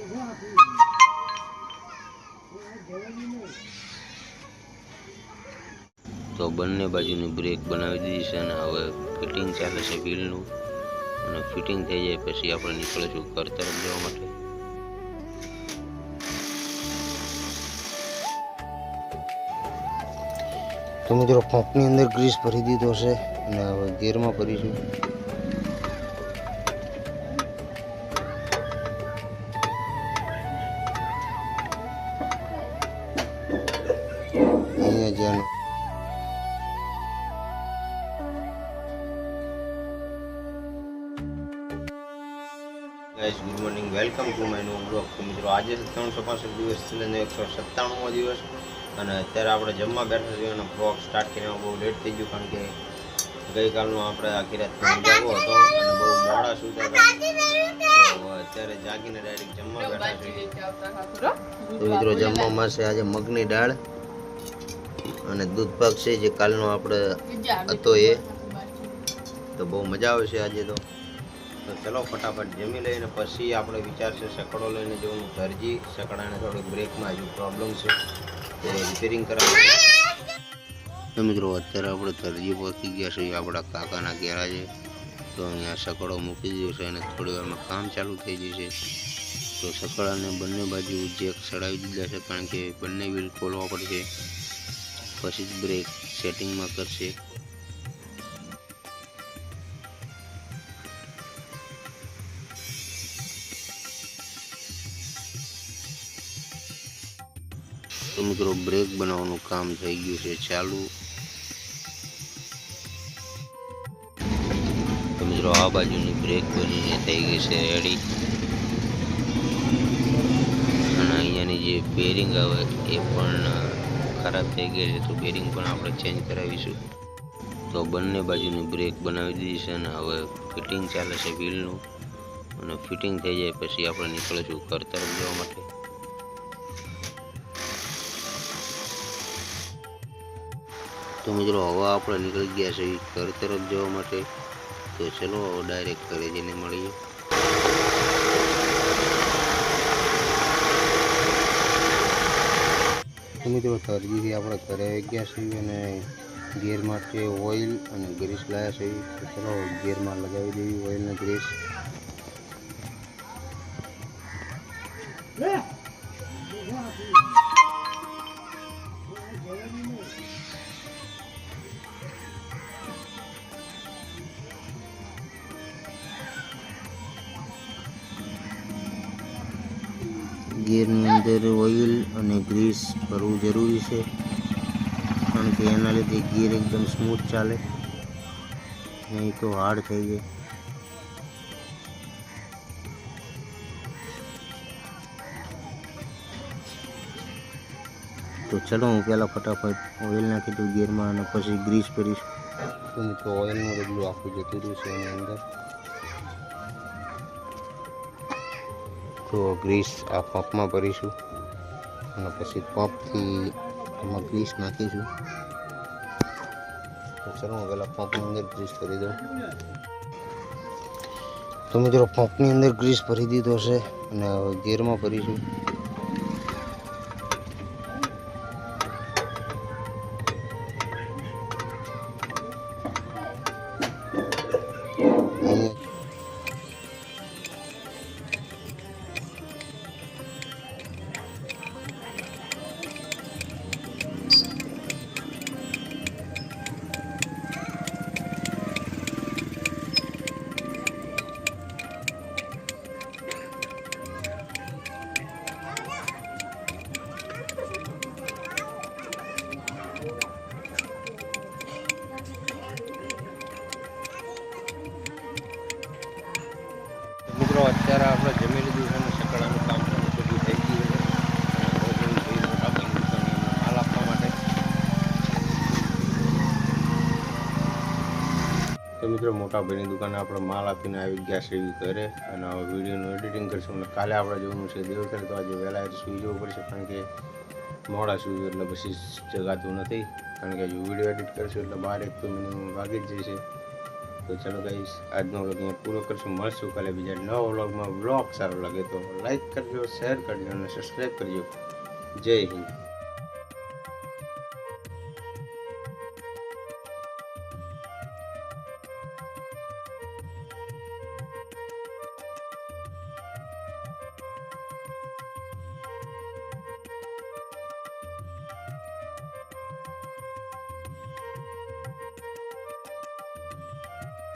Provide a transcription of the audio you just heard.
તો બંને બાજુની બ્રેક બનાવી દીધી છે અને હવે ફિટિંગ ચાલે છે વ્હીલનું, અને ફિટિંગ થઈ જાય પછી આપણે નીકળીશું ઘર તરફ જવા માટે. તો મિત્રો પંપની અંદર ગ્રીસ ભરી દીધો છે અને હવે ગેરમાં ભરીશું. અહીંયા જ્યાં guys, good morning, welcome to my new blog. તો મિત્રો આજે 365 દિવસ ચેલેન્જ 197મો દિવસ, અને અત્યારે આપણે જમવા બેઠા છીએ અને બ્લોગ સ્ટાર્ટ કરીને બહુ લેટ થઈ ગયું, કારણ કે ગઈકાલનો આપણે આખી રાત જાગવો હતો અને બહુ મોડા સૂતા હતા. તો અત્યારે જાગીને ડાયરેક્ટ જમવા બેઠા છીએ. તો મિત્રો જમવામાં છે આજે મગની દાળ અને દૂધ પાક છે, જે કાલનો આપણે હતો એ. તો બહુ મજા આવે છે આજે. તો ચલો ફટાફટ જમી લઈને પછી આપણે વિચારશે સકડો લઈને જવાનું દરજી. સકડાને થોડીક બ્રેકમાં હજુ પ્રોબ્લેમ છે, તે રિપેરિંગ કરાવવાનું. તો મિત્રો અત્યારે આપણે દરજી પહોંચી ગયા છીએ આપણા કાકાના ગેરાજે. તો અહીંયા સકડો મૂકી દીધો છે અને થોડી વારમાં કામ ચાલુ થઈ જશે. તો સકડાને બંને બાજુ જેક ચડાવી દીધા છે, કારણ કે બંને વ્હીલ ખોલવા પડશે, પછી જ બ્રેક સેટિંગમાં કરશે. તો મિત્રો બ્રેક બનાવવાનું કામ થઈ ગયું છે ચાલુ. તો મિત્રો આ બાજુની બ્રેક બનીને થઈ ગઈ છે રેડી, અને અહીંયાની જે બેરિંગ આવે એ પણ ખરાબ થઈ ગઈ છે, તો બેરિંગ પણ આપણે ચેન્જ કરાવીશું. તો બંને બાજુની બ્રેક બનાવી દીધી છે અને હવે ફિટિંગ ચાલે છે વ્હીલનું, અને ફિટિંગ થઈ જાય પછી આપણે નીકળીશું ઘર તરફ જવા માટે. તો મિત્રો હવે આપણે નીકળી ગયા છીએ ઘર તરફ જવા માટે. તો ચલો ડાયરેક્ટ ઘરે જઈને મળીએ. તો મિત્રો તરજીથી આપણે ઘરે આવી ગયા છીએ અને ગિયર માટે ઓઇલ અને ગ્રીસ લાવ્યા છીએ. તો ચલો ગિયરમાં લગાવી દેવી ઓઇલ અને ગ્રીસ. ગિયરની અંદર ઓઇલ અને ગ્રીસ ભરવું જરૂરી છે, કારણ કે એના લીધે ગિયર એકદમ સ્મૂથ ચાલે, નહીં તો હાર્ડ થઈ જાય. તો ચલો હું પહેલાં ફટાફટ ઓઇલ નાખી દઉં ગિયરમાં અને પછી ગ્રીસ ભરીશ. તો મિત્રો ઓઇલનું બધું આખું જતું રહ્યું છે એની અંદર. તો ગ્રીસ આ પંપમાં ભરીશું અને પછી પંપથી એમાં ગ્રીસ નાખીશું. તો ચલો હું પહેલાં પંપની અંદર ગ્રીસ ભરી દઉં. તો મિત્રો પંપની અંદર ગ્રીસ ભરી દીધો છે અને હવે ગિયરમાં ભરીશું. મિત્રો અત્યારે આપણે જમી લીધું છે અને સકડાનું કામ પણ બધું થઈ ગયું છે. મોટા ભાઈ માલ આપવા માટે. તો મિત્રો મોટા ભાઈની દુકાને આપણે માલ આપીને આવી ગયા છે ઘરે, અને હવે વિડીયોનું એડિટિંગ કરીશું. અને કાલે આપણે જવાનું છે દેવતર, તો આજે વહેલા સુઈ જવું પડશે, કારણ કે મોડા સુઈ એટલે પછી જગાતું નથી, કારણ કે હજુ વિડીયો એડિટ કરીશું એટલે 12-1 તો મિનિમમ વાગી જ જશે. તો ચલો ગાઈસ આજનો વ્લોગ અહીંયા પૂરો કરશું. મળશું કાલે બીજા નવા વ્લોગમાં. વ્લોગ સારો લાગે તો લાઈક કરજો, શેર કરજો અને સબસ્ક્રાઈબ કરજો. જય હિન્દ.